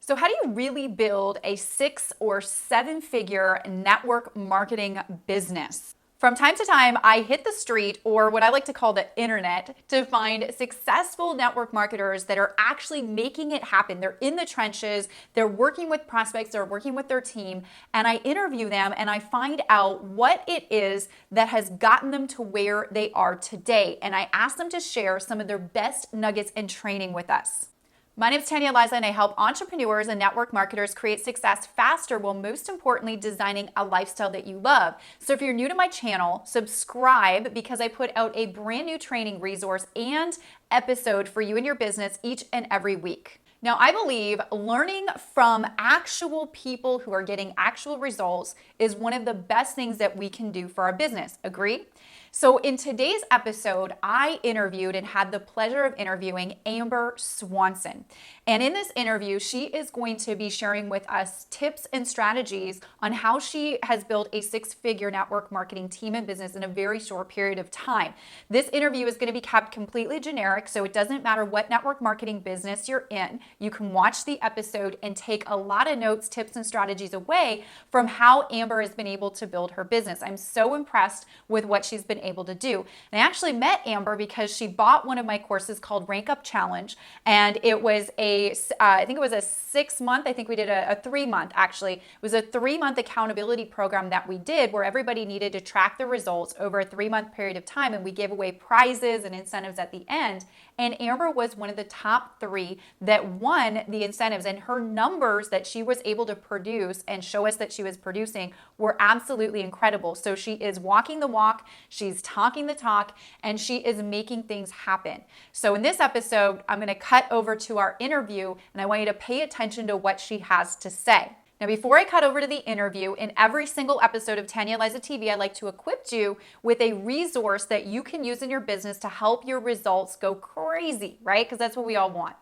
So how do you really build a 6 or 7 figure network marketing business? From time to time, I hit the street, or what I like to call the internet, to find successful network marketers that are actually making it happen. They're in the trenches, they're working with prospects, they're working with their team, and I interview them and I find out what it is that has gotten them to where they are today. And I ask them to share some of their best nuggets and training with us. My name is Tanya and I help entrepreneurs and network marketers create success faster while most importantly designing a lifestyle that you love. So if you're new to my channel, subscribe because I put out a brand new training resource and episode for you and your business each and every week. Now, I believe learning from actual people who are getting actual results is one of the best things that we can do for our business. Agree? So in today's episode, I interviewed and had the pleasure of interviewing Amber Swanson. And in this interview, she is going to be sharing with us tips and strategies on how she has built a 6-figure network marketing team and business in a very short period of time. This interview is going to be kept completely generic, so it doesn't matter what network marketing business you're in. You can watch the episode and take a lot of notes, tips, and strategies away from how Amber has been able to build her business. I'm so impressed with what she's been able to do. And I actually met Amber because she bought one of my courses called Rank Up Challenge, and it was I think it was a 6-month, I think we did a 3-month actually. It was a 3-month accountability program that we did where everybody needed to track the results over a 3-month period of time, and we gave away prizes and incentives at the end. And Amber was one of the top 3 that won the incentives, and her numbers that she was able to produce and show us that she was producing were absolutely incredible. So she is walking the walk, she's talking the talk, and she is making things happen. So in this episode, I'm going to cut over to our interview, and I want you to pay attention to what she has to say. Now, before I cut over to the interview, in every single episode of Tanya TV, I like to equip you with a resource that you can use in your business to help your results go crazy, right? Because that's what we all want.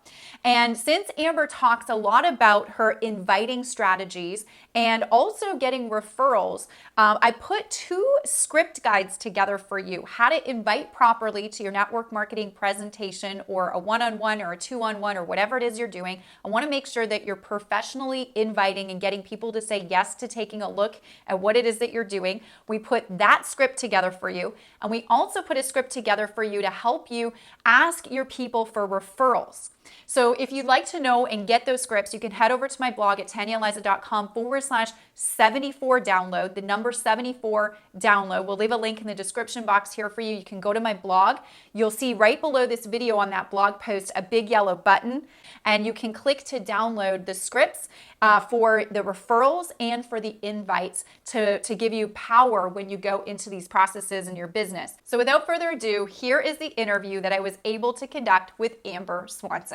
And since Amber talks a lot about her inviting strategies and also getting referrals, I put 2 script guides together for you. How to invite properly to your network marketing presentation or a one-on-one or a 2-on-1 or whatever it is you're doing. I want to make sure that you're professionally inviting and getting people to say yes to taking a look at what it is that you're doing. We put that script together for you. And we also put a script together for you to help you ask your people for referrals. So if you'd like to know and get those scripts, you can head over to my blog at tanyaliza.com/74 download, the number 74 download. We'll leave a link in the description box here for you. You can go to my blog. You'll see right below this video on that blog post a big yellow button, and you can click to download the scripts for the referrals and for the invites to give you power when you go into these processes in your business. So without further ado, here is the interview that I was able to conduct with Amber Swanson.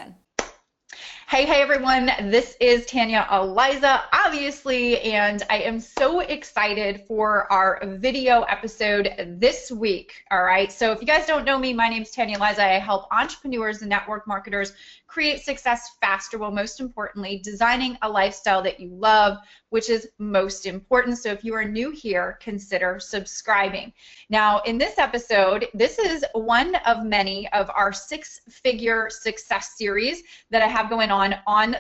Hey everyone, this is Tanya Eliza, obviously, and I am so excited for our video episode this week, all right? So if you guys don't know me, my name is Tanya Eliza. I help entrepreneurs and network marketers create success faster while most importantly designing a lifestyle that you love, which is most important. So if you are new here, consider subscribing. Now in this episode, this is one of many of our 6-figure success series that I have going on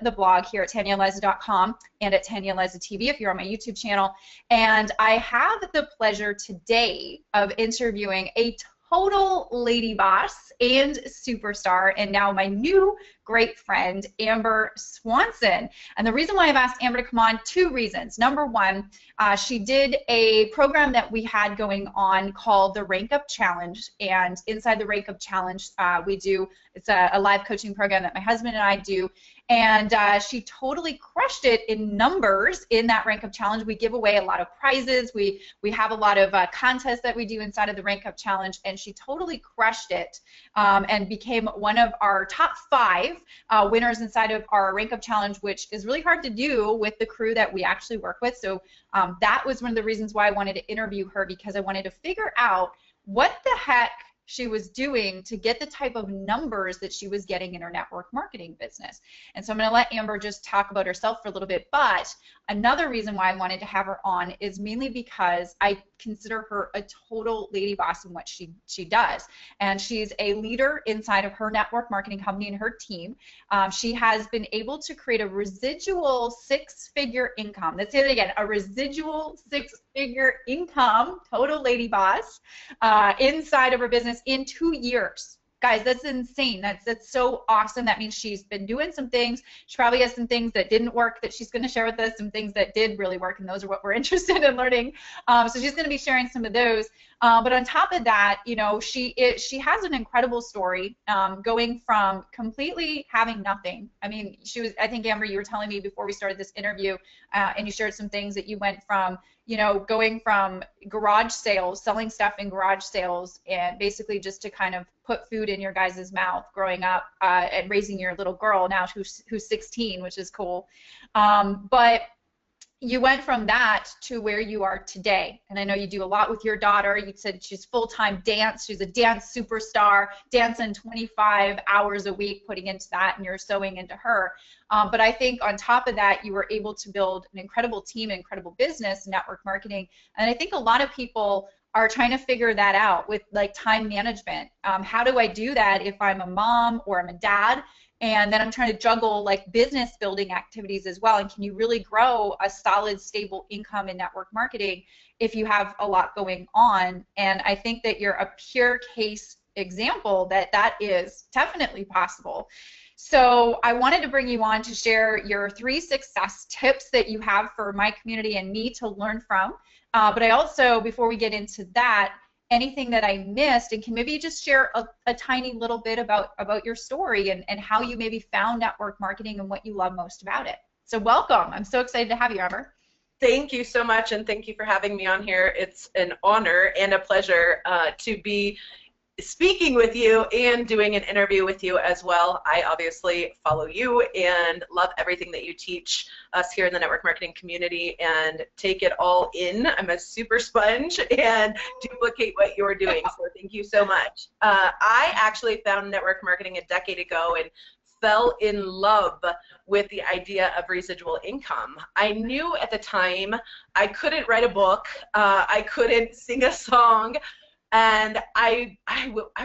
the blog here at tanyaliza.com and at Tanya TV if you're on my YouTube channel. And I have the pleasure today of interviewing a total lady boss and superstar, and now my new great friend, Amber Swanson. And the reason why I've asked Amber to come on, 2 reasons. Number one, she did a program that we had going on called the Rank Up Challenge, and inside the Rank Up Challenge, it's a live coaching program that my husband and I do, and she totally crushed it in numbers in that Rank Up Challenge. We give away a lot of prizes. We have a lot of contests that we do inside of the Rank Up Challenge, and she totally crushed it and became one of our top 5 winners inside of our Rank Up Challenge, which is really hard to do with the crew that we actually work with. So that was one of the reasons why I wanted to interview her, because I wanted to figure out what the heck she was doing to get the type of numbers that she was getting in her network marketing business. And so I'm going to let Amber just talk about herself for a little bit, but another reason why I wanted to have her on is mainly because I consider her a total lady boss in what she does. And she's a leader inside of her network marketing company and her team. She has been able to create a residual six-figure income. Let's say it again, a residual six-figure income, total lady boss, inside of her business in 2 years. Guys, that's insane. That's so awesome. That means she's been doing some things. She probably has some things that didn't work that she's going to share with us, some things that did really work, and those are what we're interested in learning. So she's going to be sharing some of those. But on top of that, you know, she has an incredible story, going from completely having nothing. I mean, I think, Amber, you were telling me before we started this interview, and you shared some things that you went from, you know, going from garage sales, selling stuff in garage sales, and basically just to kind of put food in your guys' mouth growing up, and raising your little girl now who's 16, which is cool. But you went from that to where you are today. And I know you do a lot with your daughter. You said she's full-time dance. She's a dance superstar, dancing 25 hours a week, putting into that, and you're sewing into her. But I think on top of that, you were able to build an incredible team, incredible business, network marketing. And I think a lot of people are trying to figure that out with like time management. How do I do that if I'm a mom or I'm a dad? And then I'm trying to juggle like business building activities as well. And can you really grow a solid, stable income in network marketing if you have a lot going on? And I think that you're a pure case example that that is definitely possible. So I wanted to bring you on to share your 3 success tips that you have for my community and me to learn from. But I also, before we get into that, anything that I missed, and can maybe just share a tiny little bit about your story and how you maybe found network marketing and what you love most about it. So welcome. I'm so excited to have you, Amber. Thank you so much, and thank you for having me on here. It's an honor and a pleasure to be speaking with you and doing an interview with you as well. I obviously follow you and love everything that you teach us here in the network marketing community and take it all in. I'm a super sponge and duplicate what you're doing, so thank you so much. I actually found network marketing a decade ago and fell in love with the idea of residual income. I knew at the time I couldn't write a book, I couldn't sing a song, and I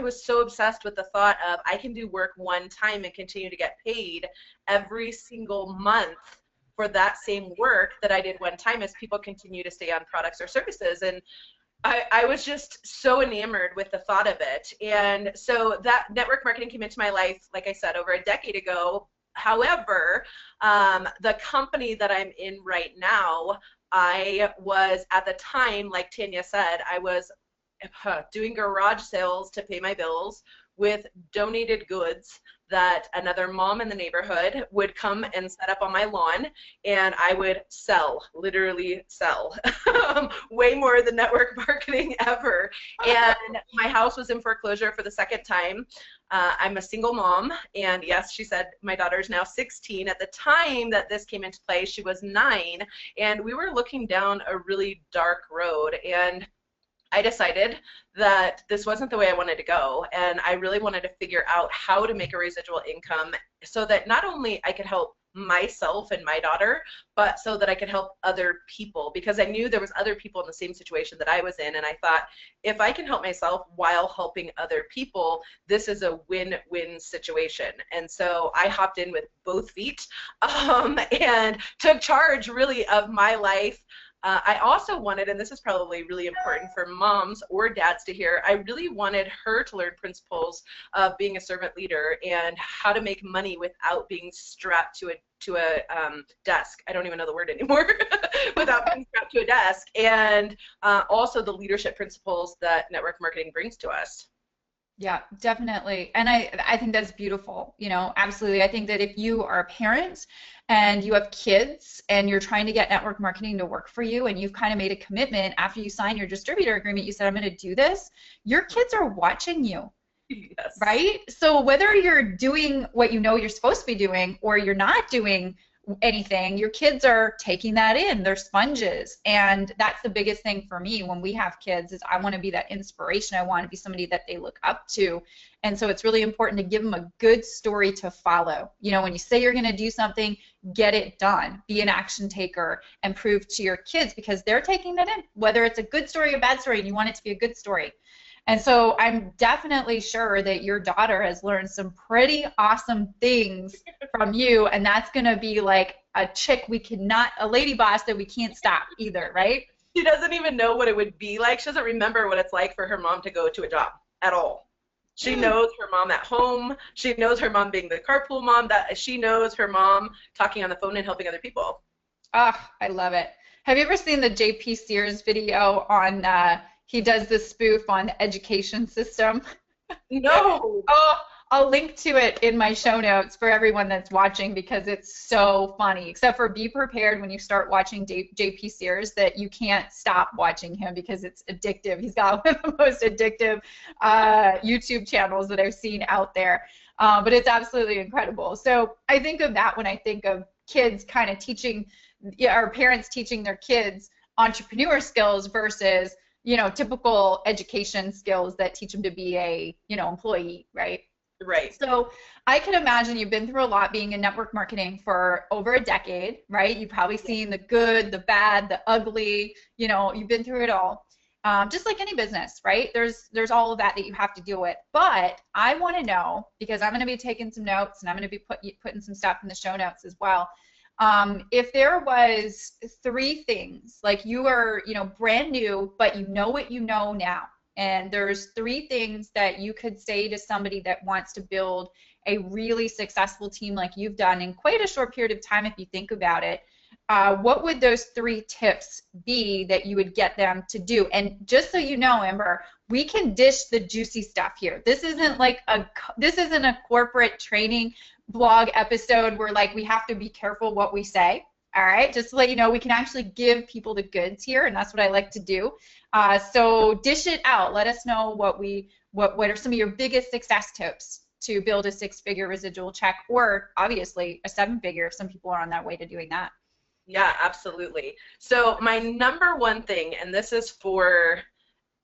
was so obsessed with the thought of I can do work one time and continue to get paid every single month for that same work that I did one time as people continue to stay on products or services. And I was just so enamored with the thought of it. And so that network marketing came into my life, like I said, over a decade ago. However, the company that I'm in right now, I was at the time, like Tanya said, I was doing garage sales to pay my bills with donated goods that another mom in the neighborhood would come and set up on my lawn, and I would sell, literally sell, way more than network marketing ever. And my house was in foreclosure for the second time. I'm a single mom, and yes, she said my daughter's now 16. At the time that this came into play, she was 9, and we were looking down a really dark road, and I decided that this wasn't the way I wanted to go, and I really wanted to figure out how to make a residual income so that not only I could help myself and my daughter, but so that I could help other people, because I knew there was other people in the same situation that I was in, and I thought, if I can help myself while helping other people, this is a win-win situation. And so I hopped in with both feet and took charge really of my life. I also wanted, and this is probably really important for moms or dads to hear, I really wanted her to learn principles of being a servant leader and how to make money without being strapped to a desk. I don't even know the word anymore. Without being strapped to a desk, and also the leadership principles that network marketing brings to us. Yeah, definitely. And I think that's beautiful. You know, absolutely. I think that if you are a parent and you have kids and you're trying to get network marketing to work for you, and you've kind of made a commitment after you sign your distributor agreement, you said, I'm going to do this, your kids are watching you. Yes. Right? So whether you're doing what you know you're supposed to be doing or you're not doing anything, your kids are taking that in. They're sponges. And that's the biggest thing for me when we have kids is I want to be that inspiration. I want to be somebody that they look up to. And so it's really important to give them a good story to follow. You know, when you say you're going to do something, get it done. Be an action taker and prove to your kids because they're taking that in, whether it's a good story or a bad story, and you want it to be a good story. And so I'm definitely sure that your daughter has learned some pretty awesome things from you, and that's going to be like a chick a lady boss that we can't stop either, right? She doesn't even know what it would be like. She doesn't remember what it's like for her mom to go to a job at all. She knows her mom at home. She knows her mom being the carpool mom. That she knows her mom talking on the phone and helping other people. Ah, I love it. Have you ever seen the JP Sears video on he does this spoof on the education system? No. Oh, I'll link to it in my show notes for everyone that's watching because it's so funny. Except for be prepared when you start watching JP Sears that you can't stop watching him because it's addictive. He's got one of the most addictive YouTube channels that I've seen out there. But it's absolutely incredible. So I think of that when I think of kids kind of teaching, or parents teaching their kids entrepreneur skills versus, you know, typical education skills that teach them to be a, you know, employee, right? Right. So I can imagine you've been through a lot being in network marketing for over a decade, right? You've probably seen the good, the bad, the ugly, you know, you've been through it all. Just like any business, right? There's all of that you have to deal with. But I want to know, because I'm going to be taking some notes and I'm going to be putting some stuff in the show notes as well. If there was 3 things, like you are, you know, brand new, but you know what you know now, and there's 3 things that you could say to somebody that wants to build a really successful team like you've done in quite a short period of time if you think about it, what would those 3 tips be that you would get them to do? And just so you know, Amber, we can dish the juicy stuff here. This isn't a corporate training blog episode where like we have to be careful what we say. All right, just to let you know, we can actually give people the goods here, and that's what I like to do. So dish it out. Let us know what are some of your biggest success tips to build a 6-figure residual check, or obviously a 7-figure if some people are on their way to doing that. Yeah, absolutely. So my number one thing, and this is for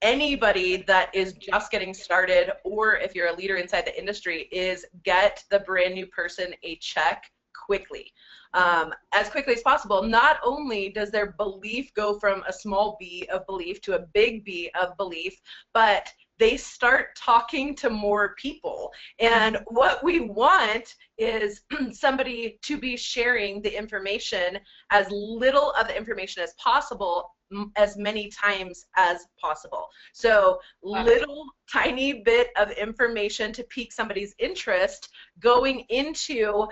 anybody that is just getting started, or if you're a leader inside the industry, is get the brand new person a check quickly. As quickly as possible. Not only does their belief go from a small B of belief to a big B of belief, but they start talking to more people. And what we want is somebody to be sharing the information, as little of the information as possible, as many times as possible. So little tiny bit of information to pique somebody's interest, going into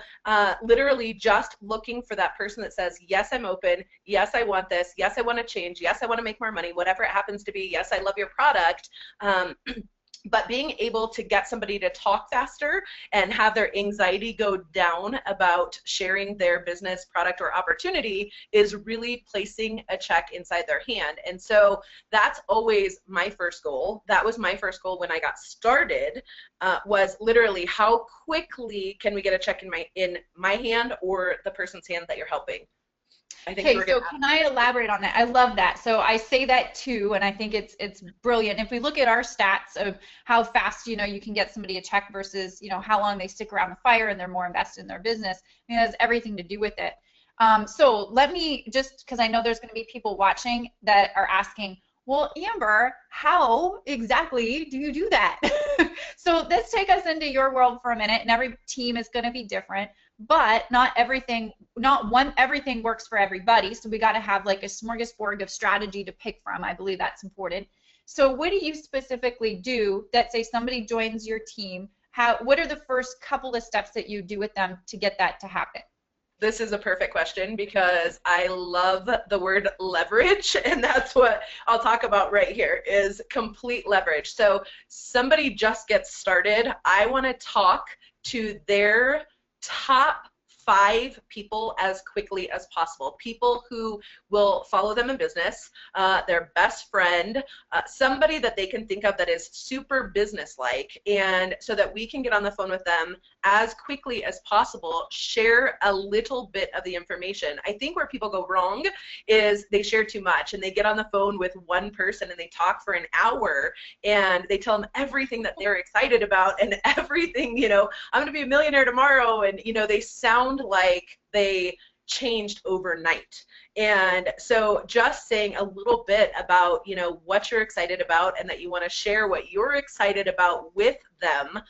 literally just looking for that person that says, yes, I'm open, yes, I want this, yes, I want to change, yes, I want to make more money, whatever it happens to be, yes, I love your product. But being able to get somebody to talk faster and have their anxiety go down about sharing their business, product, or opportunity is really placing a check inside their hand. And so that's always my first goal. That was my first goal when I got started, was literally how quickly can we get a check in my hand or the person's hand that you're helping. Okay, so can I elaborate on that? I love that. So I say that too, and I think it's brilliant. If we look at our stats of how fast, you know, you can get somebody a check versus, you know, how long they stick around the fire and they're more invested in their business, I mean, it has everything to do with it. So let me just, because I know there's going to be people watching that are asking, well, Amber, how exactly do you do that? So let's take us into your world for a minute, and every team is going to be different, but everything works for everybody, so we got to have like a smorgasbord of strategy to pick from. I believe that's important. So what do you specifically do that, say somebody joins your team, what are the first couple of steps that you do with them to get that to happen? This is a perfect question because I love the word leverage, and that's what I'll talk about right here is complete leverage. So somebody just gets started. I want to talk to their top 5 people as quickly as possible. People who will follow them in business, their best friend, somebody that they can think of that is super business-like, and so that we can get on the phone with them as quickly as possible, share a little bit of the information. I think where people go wrong is they share too much, and they get on the phone with one person and they talk for an hour and they tell them everything that they're excited about and everything, you know, I'm going to be a millionaire tomorrow, and, you know, they sound like they changed overnight. And so just saying a little bit about, you know, what you're excited about and that you want to share what you're excited about with them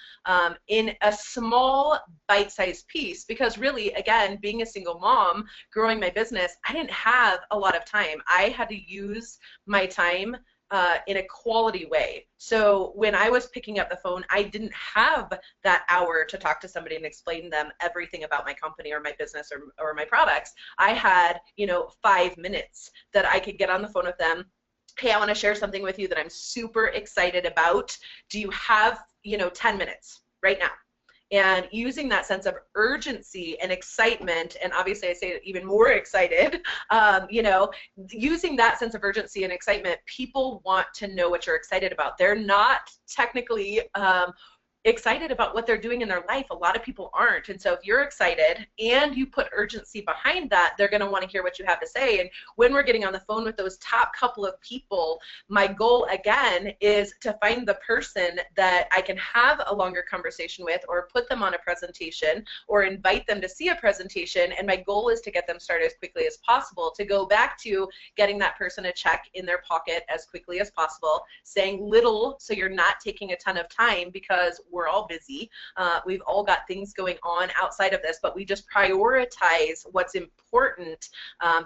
in a small bite-sized piece, because really, again, being a single mom, growing my business, I didn't have a lot of time. I had to use my time in a quality way. So when I was picking up the phone, I didn't have that hour to talk to somebody and explain to them everything about my company or my business or my products. I had, you know, 5 minutes that I could get on the phone with them. Hey, I want to share something with you that I'm super excited about. Do you have, you know, 10 minutes right now? And using that sense of urgency and excitement, and obviously I say even more excited, you know, using that sense of urgency and excitement, people want to know what you're excited about. They're not technically excited about what they're doing in their life. A lot of people aren't. And so if you're excited and you put urgency behind that, they're going to want to hear what you have to say. And when we're getting on the phone with those top couple of people, my goal again is to find the person that I can have a longer conversation with, or put them on a presentation, or invite them to see a presentation. And my goal is to get them started as quickly as possible, to go back to getting that person a check in their pocket as quickly as possible, saying little so you're not taking a ton of time, because we're all busy. We've all got things going on outside of this, but we just prioritize what's important,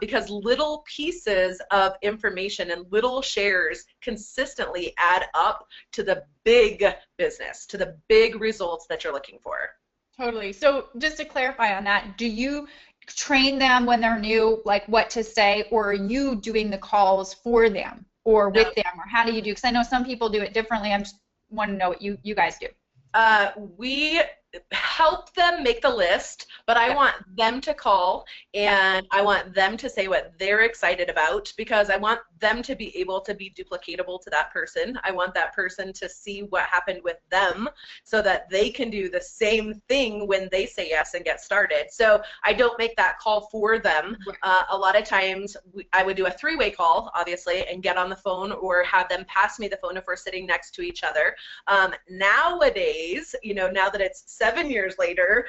because little pieces of information and little shares consistently add up to the big business, to the big results that you're looking for. Totally. So just to clarify on that, do you train them when they're new, like what to say, or are you doing the calls for them or with them, or how do you do? Because I know some people do it differently. I just want to know what you guys do. We help them make the list, but I want them to call, and I want them to say what they're excited about, because I want them to be able to be duplicatable to that person. I want that person to see what happened with them so that they can do the same thing when they say yes and get started. So I don't make that call for them. A lot of times I would do a 3-way call, obviously, and get on the phone, or have them pass me the phone if we're sitting next to each other. Nowadays, you know, now that it's 7 years later,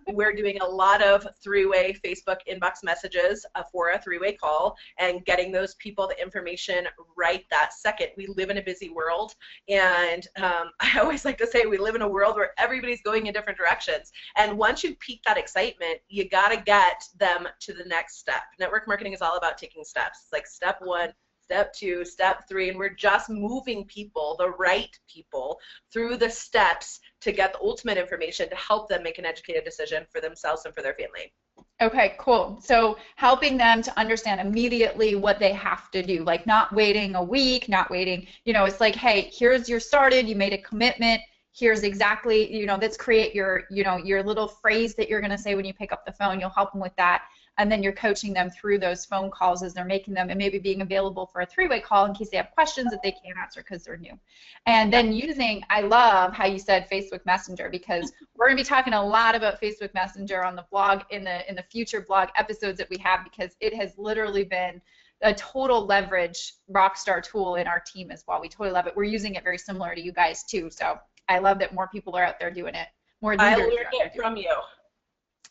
we're doing a lot of 3-way Facebook inbox messages for a 3-way call, and getting those people the information right that second. We live in a busy world, and I always like to say we live in a world where everybody's going in different directions. And once you pique that excitement, you got to get them to the next step. Network marketing is all about taking steps. It's like step 1, step 2, step 3, and we're just moving people, the right people, through the steps to get the ultimate information to help them make an educated decision for themselves and for their family. Okay, cool. So helping them to understand immediately what they have to do, like not waiting a week, not waiting, you know, it's like, hey, here's your started, you made a commitment, here's exactly, you know, let's create your, you know, your little phrase that you're going to say when you pick up the phone. You'll help them with that. And then you're coaching them through those phone calls as they're making them, and maybe being available for a 3-way call in case they have questions that they can't answer because they're new. And then using, I love how you said Facebook Messenger, because we're going to be talking a lot about Facebook Messenger on the blog in the future blog episodes that we have, because it has literally been a total leverage rockstar tool in our team as well. We totally love it. We're using it very similar to you guys too. So I love that more people are out there doing it. More leaders I learned it from you.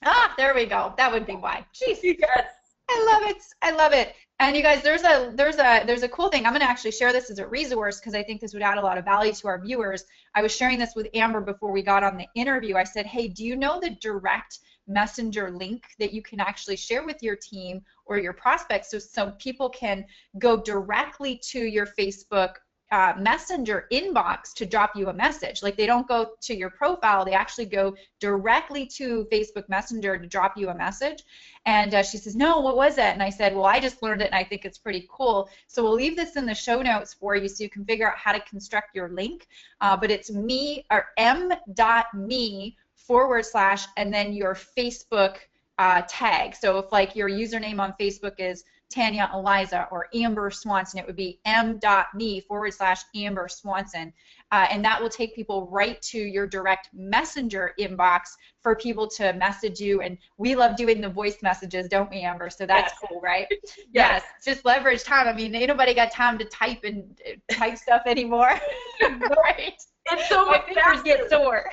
Ah, there we go. That would be why. Jeez. Yes. I love it. I love it. And you guys, there's a cool thing. I'm going to actually share this as a resource because I think this would add a lot of value to our viewers. I was sharing this with Amber before we got on the interview. I said, hey, do you know the direct messenger link that you can actually share with your team or your prospects, so people can go directly to your Facebook messenger inbox to drop you a message? Like, they don't go to your profile, they actually go directly to Facebook Messenger to drop you a message. And she says, no, what was it? And I said, well, I just learned it and I think it's pretty cool. So we'll leave this in the show notes for you so you can figure out how to construct your link. But it's me, or m.me / and then your Facebook tag. So if like your username on Facebook is Tanya Eliza or Amber Swanson, it would be m.me / Amber Swanson. And that will take people right to your direct messenger inbox for people to message you. And we love doing the voice messages, don't we, Amber? So that's cool, right? Yes. Just leverage time. I mean, ain't nobody got time to type stuff anymore. Right? It's so much my fingers get sore.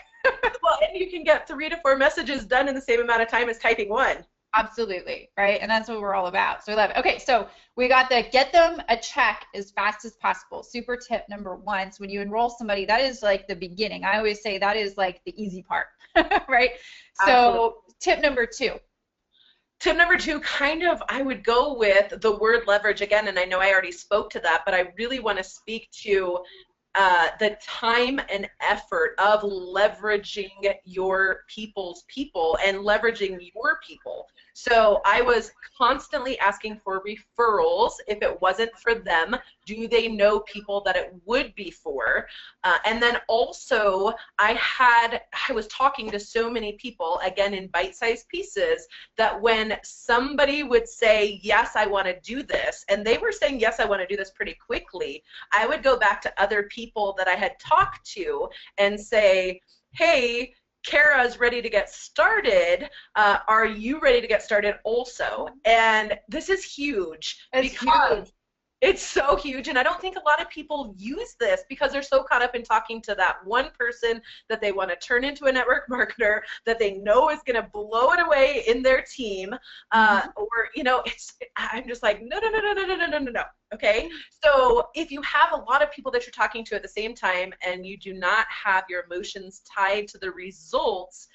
Well, and you can get 3 to 4 messages done in the same amount of time as typing one. Absolutely, right? And that's what we're all about. So I love it. Okay, so we got the get them a check as fast as possible. Super tip number 1. So when you enroll somebody, that is like the beginning. I always say that is like the easy part, right? So absolutely. Tip number 2. Tip number 2, kind of, I would go with the word leverage again, and I know I already spoke to that, but I really want to speak to the time and effort of leveraging your people's people and leveraging your people. So I was constantly asking for referrals. If it wasn't for them, do they know people that it would be for? And then also I was talking to so many people, again in bite-sized pieces, that when somebody would say, yes, I want to do this, and they were saying, yes, I want to do this pretty quickly, I would go back to other people that I had talked to and say, hey, Kara's ready to get started. Are you ready to get started also? And this is huge. It's so huge, and I don't think a lot of people use this because they're so caught up in talking to that one person that they want to turn into a network marketer that they know is going to blow it away in their team, or, you know, I'm just like, no. Okay, so if you have a lot of people that you're talking to at the same time and you do not have your emotions tied to the results,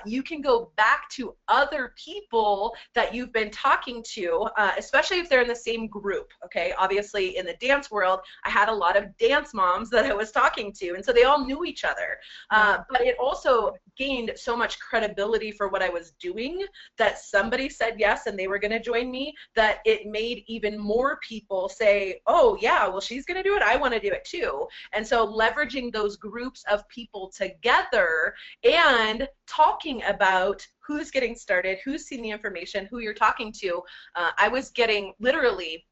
you can go back to other people that you've been talking to, especially if they're in the same group. Okay, obviously in the dance world, I had a lot of dance moms that I was talking to, and so they all knew each other. But it also gained so much credibility for what I was doing that somebody said yes and they were going to join me, that it made even more people say, oh yeah, well, she's going to do it, I want to do it too. And so leveraging those groups of people together and talking about who's getting started, who's seen the information, who you're talking to. I was getting literally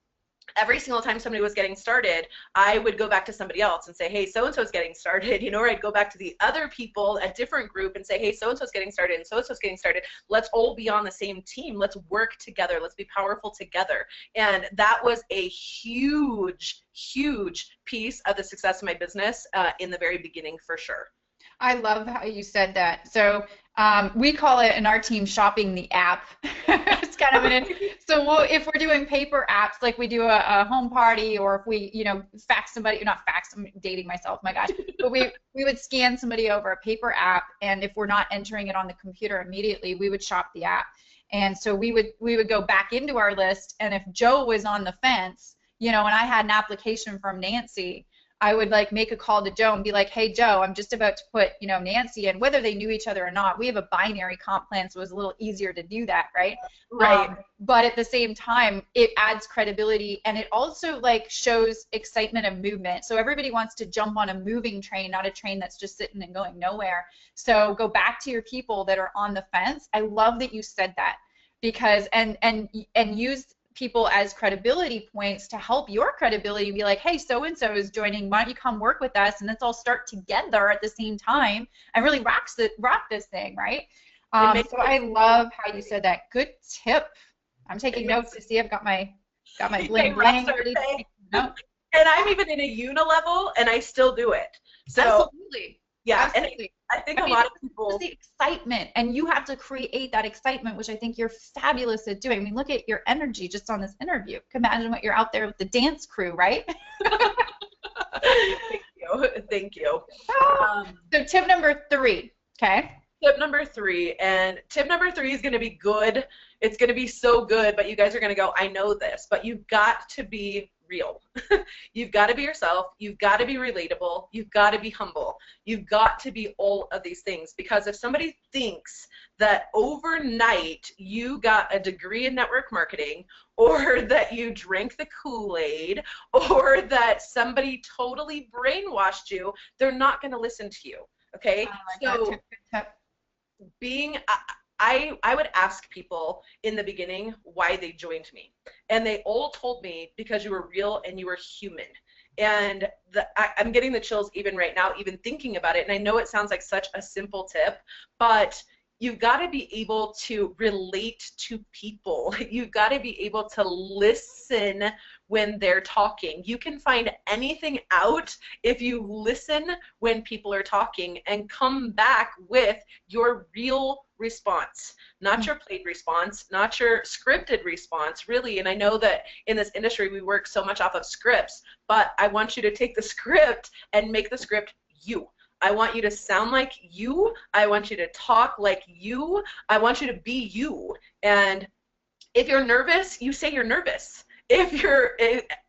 every single time somebody was getting started, I would go back to somebody else and say, hey, so-and-so's getting started, you know, or I'd go back to the other people, a different group, and say, hey, so-and-so's getting started and so-and-so's getting started. Let's all be on the same team. Let's work together. Let's be powerful together. And that was a huge, huge piece of the success of my business in the very beginning, for sure. I love how you said that. So we call it in our team shopping the app. It's kind of so if we're doing paper apps, like we do a home party, or if we, you know, fax somebody, not fax, I'm dating myself, my gosh, but we would scan somebody over a paper app, and if we're not entering it on the computer immediately, we would shop the app. And so we would go back into our list, and if Joe was on the fence, you know, and I had an application from Nancy, I would like make a call to Joe and be like, hey, Joe, I'm just about to put, you know, Nancy in, whether they knew each other or not. We have a binary comp plan, so it was a little easier to do that, right? Right. But at the same time, it adds credibility, and it also like shows excitement and movement. So everybody wants to jump on a moving train, not a train that's just sitting and going nowhere. So go back to your people that are on the fence. I love that you said that, because and use people as credibility points to help your credibility, be like, hey, so-and-so is joining, why don't you come work with us, and let's all start together at the same time and really rock this thing, right? So I love how you said that. Good tip. I'm taking notes to see I've got my bling bling ready to take notes. And I'm even in a unilevel and I still do it. So absolutely. Yeah, absolutely. And I think a lot of people, the excitement, and you have to create that excitement, which I think you're fabulous at doing. I mean, look at your energy just on this interview. Imagine what you're out there with the dance crew, right? Thank you. So tip number 3, okay? Tip number 3, and tip number 3 is going to be good. It's going to be so good, but you guys are going to go, I know this, but you've got to be real. You've got to be yourself. You've got to be relatable. You've got to be humble. You've got to be all of these things, because if somebody thinks that overnight you got a degree in network marketing, or that you drank the Kool-Aid, or that somebody totally brainwashed you, they're not going to listen to you. Okay? Good tip. being I would ask people in the beginning why they joined me, and they all told me because you were real and you were human. And I'm getting the chills even right now, even thinking about it. And I know it sounds like such a simple tip, but you've got to be able to relate to people. You've got to be able to listen when they're talking. You can find anything out if you listen when people are talking and come back with your real response, not your played response, not your scripted response, really. And I know that in this industry we work so much off of scripts, but I want you to take the script and make the script you. I want you to sound like you. I want you to talk like you. I want you to be you. And if you're nervous, you say you're nervous. If you're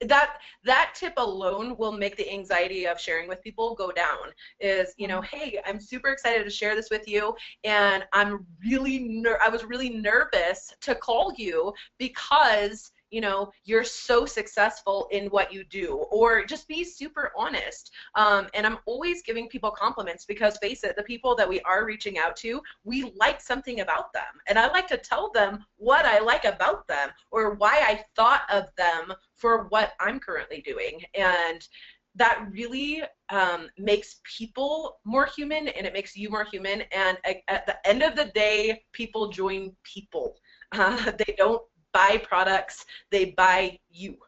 that tip alone will make the anxiety of sharing with people go down. Is, you know, hey, I'm super excited to share this with you, and I was really nervous to call you because, you know, you're so successful in what you do, or just be super honest. And I'm always giving people compliments because, face it, the people that we are reaching out to, we like something about them. And I like to tell them what I like about them or why I thought of them for what I'm currently doing. And that really makes people more human, and it makes you more human. And at the end of the day, people join people. They don't buy products, they buy you.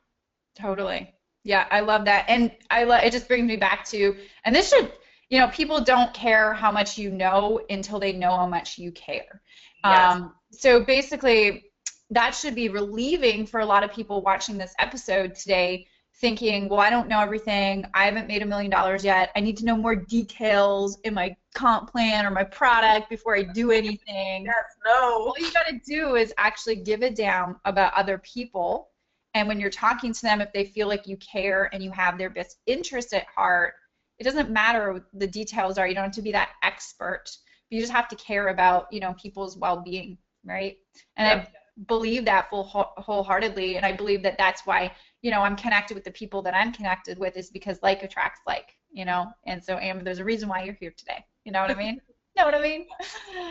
Totally. Yeah, I love that. And it just brings me back to, and this should, you know, people don't care how much you know until they know how much you care. Yes. So basically, that should be relieving for a lot of people watching this episode today, thinking, well, I don't know everything. I haven't made $1 million yet. I need to know more details in my comp plan or my product before I do anything. Yes, no. All you got to do is actually give a damn about other people. And when you're talking to them, if they feel like you care and you have their best interest at heart, it doesn't matter what the details are. You don't have to be that expert. You just have to care about, you know, people's well-being, right? And Yep. I believe that wholeheartedly, and I believe that that's why, you know, I'm connected with the people that I'm connected with, is because like attracts like, you know. And so, Amber, there's a reason why you're here today. You know what I mean? You know what I mean?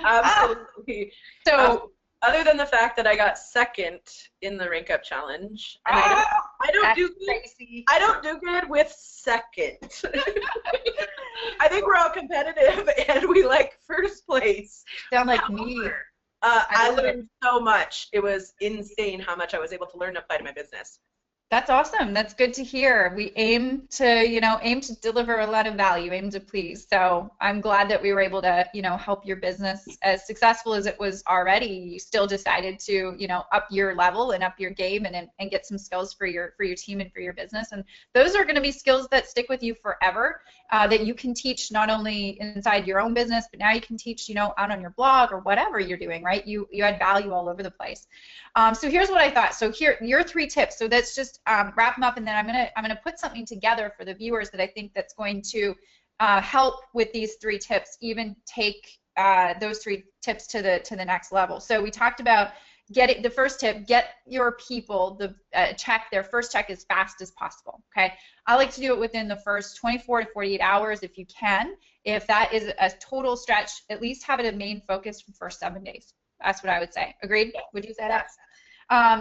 Absolutely. So, other than the fact that I got second in the rank up challenge, and I don't do good. Crazy. I don't do good with second. I think we're all competitive, and we like first place. Sound like me. I learned so much. It was insane how much I was able to learn to apply to my business. That's awesome. That's good to hear. We aim to deliver a lot of value, aim to please. So I'm glad that we were able to, you know, help your business. As successful as it was already, you still decided to, you know, up your level and up your game and get some skills for your team and for your business. And those are going to be skills that stick with you forever, that you can teach not only inside your own business, but now you can teach, you know, out on your blog or whatever you're doing, right? You add value all over the place. So here's what I thought. So here, your 3 tips. So that's just wrap them up, and then I'm gonna put something together for the viewers that I think that's going to help with these 3 tips. Even take those 3 tips to the next level. So we talked about the first tip: get your people check their first check as fast as possible. Okay, I like to do it within the first 24 to 48 hours if you can. If that is a total stretch, at least have it a main focus for the first 7 days. That's what I would say. Agreed? Would you say that?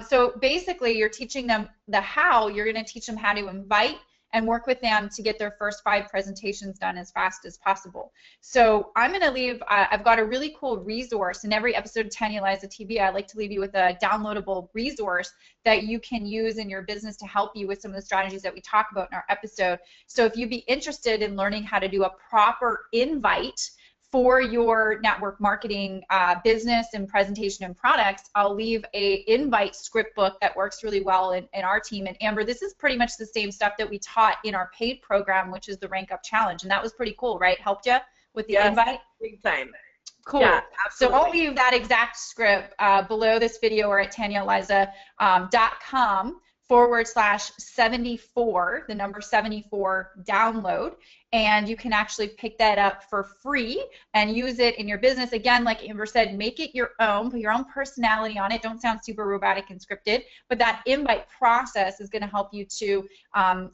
So basically, you're teaching them the how. You're going to teach them how to invite and work with them to get their first 5 presentations done as fast as possible. So I'm going to leave, I've got a really cool resource. In every episode of Tanya Liza TV, I like to leave you with a downloadable resource that you can use in your business to help you with some of the strategies that we talk about in our episode. So if you'd be interested in learning how to do a proper invite for your network marketing business and presentation and products, I'll leave a invite script book that works really well in our team. And Amber, this is pretty much the same stuff that we taught in our paid program, which is the Rank Up Challenge. And that was pretty cool, right? Helped you with the invite? Big time. Cool. Yeah, so I'll leave that exact script below this video or at tanyaliza.com/74, the number 74 download, and you can actually pick that up for free and use it in your business. Again, like Amber said, make it your own, put your own personality on it. Don't sound super robotic and scripted, but that invite process is going to help you to,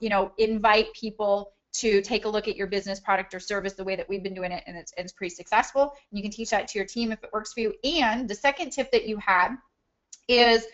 you know, invite people to take a look at your business, product, or service the way that we've been doing it, and it's pretty successful. And you can teach that to your team if it works for you. And the second tip that you had is,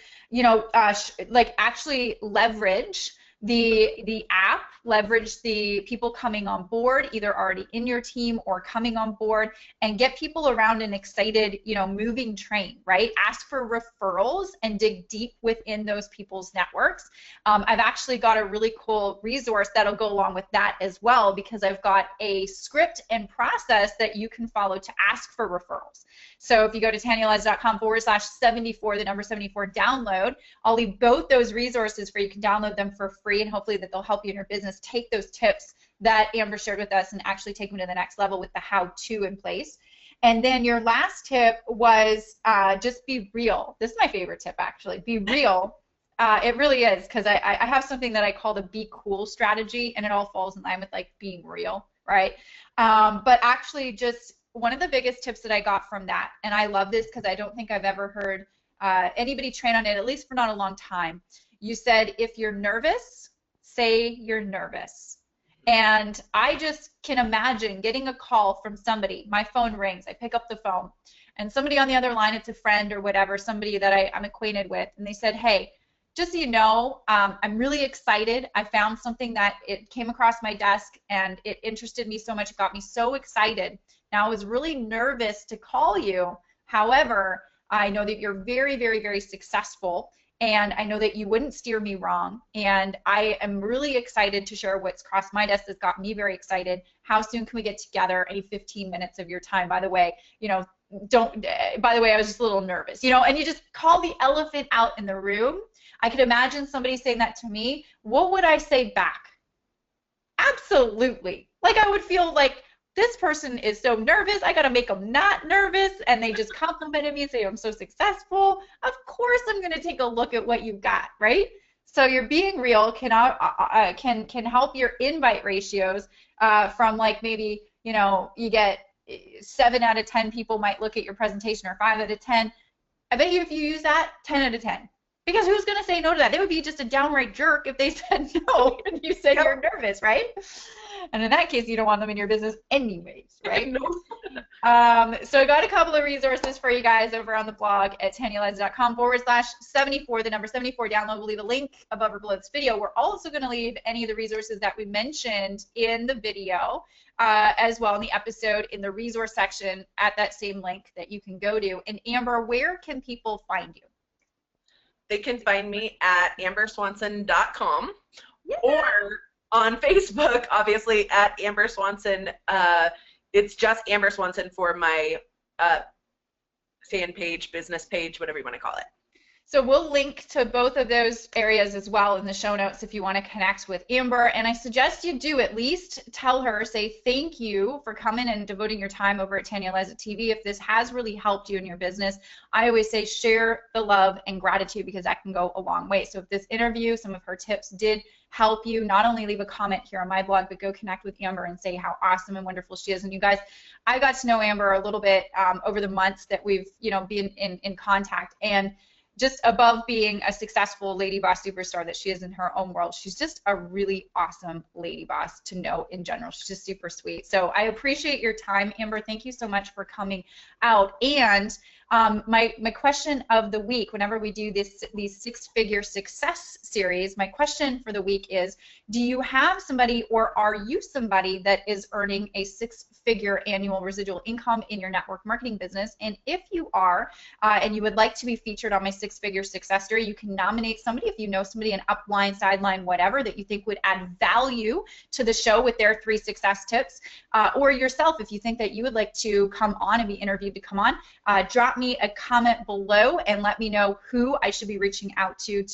like actually leverage the app, leverage the people coming on board, either already in your team or coming on board, and get people around an excited, moving train, right? Ask for referrals and dig deep within those people's networks. I've actually got a really cool resource that'll go along with that as well, because I've got a script and process that you can follow to ask for referrals. So if you go to tanyalives.com/74, the number 74, download, I'll leave both those resources for you. You can download them for free, and hopefully that they'll help you in your business take those tips that Amber shared with us and actually take them to the next level with the how-to in place. And then your last tip was just be real. This is my favorite tip, actually. Be real. It really is, because I have something that I call the be cool strategy, and it all falls in line with like being real, right? But actually, just one of the biggest tips that I got from that, and I love this because I don't think I've ever heard anybody train on it, at least for not a long time. You said, if you're nervous, say you're nervous. And I just can imagine getting a call from somebody. My phone rings. I pick up the phone, and somebody on the other line, it's a friend or whatever, somebody that I'm acquainted with, and they said, hey, just so you know, I'm really excited. I found something that it came across my desk, and it interested me so much. It got me so excited. Now, I was really nervous to call you. However, I know that you're very, very, very successful, and I know that you wouldn't steer me wrong, and I am really excited to share what's crossed my desk that's got me very excited. How soon can we get together? Any 15 minutes of your time? By the way, I was just a little nervous, and you just call the elephant out in the room. I could imagine somebody saying that to me. What would I say back? Absolutely. Like, I would feel like, this person is so nervous, I gotta make them not nervous, and they just complimented me and say I'm so successful. Of course I'm gonna take a look at what you've got, right? So your being real can help your invite ratios from like maybe, you get 7 out of 10 people might look at your presentation, or 5 out of 10. I bet you if you use that, 10 out of 10. Because who's going to say no to that? They would be just a downright jerk if they said no and you said you're nervous, right? And in that case, you don't want them in your business anyways, right? So I got a couple of resources for you guys over on the blog at tanyalives.com/74, the number 74. Download. We'll leave a link above or below this video. We're also going to leave any of the resources that we mentioned in the video as well in the episode in the resource section at that same link that you can go to. And Amber, where can people find you? They can find me at amberswanson.com or on Facebook, obviously, at Amber Swanson. It's just Amber Swanson for my fan page, business page, whatever you want to call it. So we'll link to both of those areas as well in the show notes if you want to connect with Amber. And I suggest you do at least tell her, say thank you for coming and devoting your time over at Tanya Liza TV. If this has really helped you in your business, I always say share the love and gratitude, because that can go a long way. So if this interview, some of her tips did help you, not only leave a comment here on my blog, but go connect with Amber and say how awesome and wonderful she is. And you guys, I got to know Amber a little bit over the months that we've been in contact, and just above being a successful lady boss superstar that she is in her own world, she's just a really awesome lady boss to know in general. She's just super sweet. So I appreciate your time, Amber. Thank you so much for coming out. And my question of the week, whenever we do these six-figure success series, my question for the week is, do you have somebody, or are you somebody that is earning a six-figure annual residual income in your network marketing business? And if you are, and you would like to be featured on my six-figure success story, you can nominate somebody, if you know somebody, an upline, sideline, whatever, that you think would add value to the show with their 3 success tips, or yourself, if you think that you would like to come on and be interviewed to come on, drop me a comment below and let me know who I should be reaching out to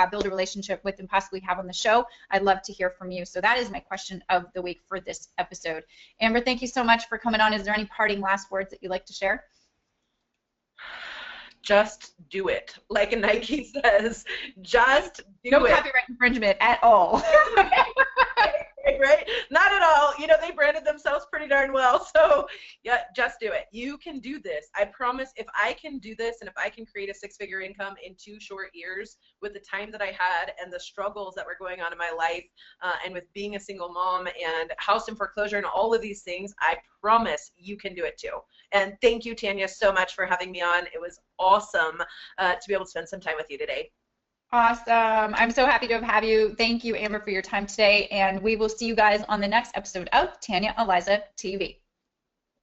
build a relationship with and possibly have on the show. I'd love to hear from you. So that is my question of the week for this episode. Amber, thank you so much for coming on. Is there any parting last words that you'd like to share? Just do it. Like Nike says, just do it. No copyright infringement at all. Right? Not at all. You know, they branded themselves pretty darn well. So yeah, just do it. You can do this. I promise, if I can do this and if I can create a six-figure income in 2 short years with the time that I had and the struggles that were going on in my life, and with being a single mom and house in foreclosure and all of these things, I promise you can do it too. And thank you, Tanya, so much for having me on. It was awesome to be able to spend some time with you today. Awesome. I'm so happy to have you. Thank you, Amber, for your time today. And we will see you guys on the next episode of Tanya Eliza TV.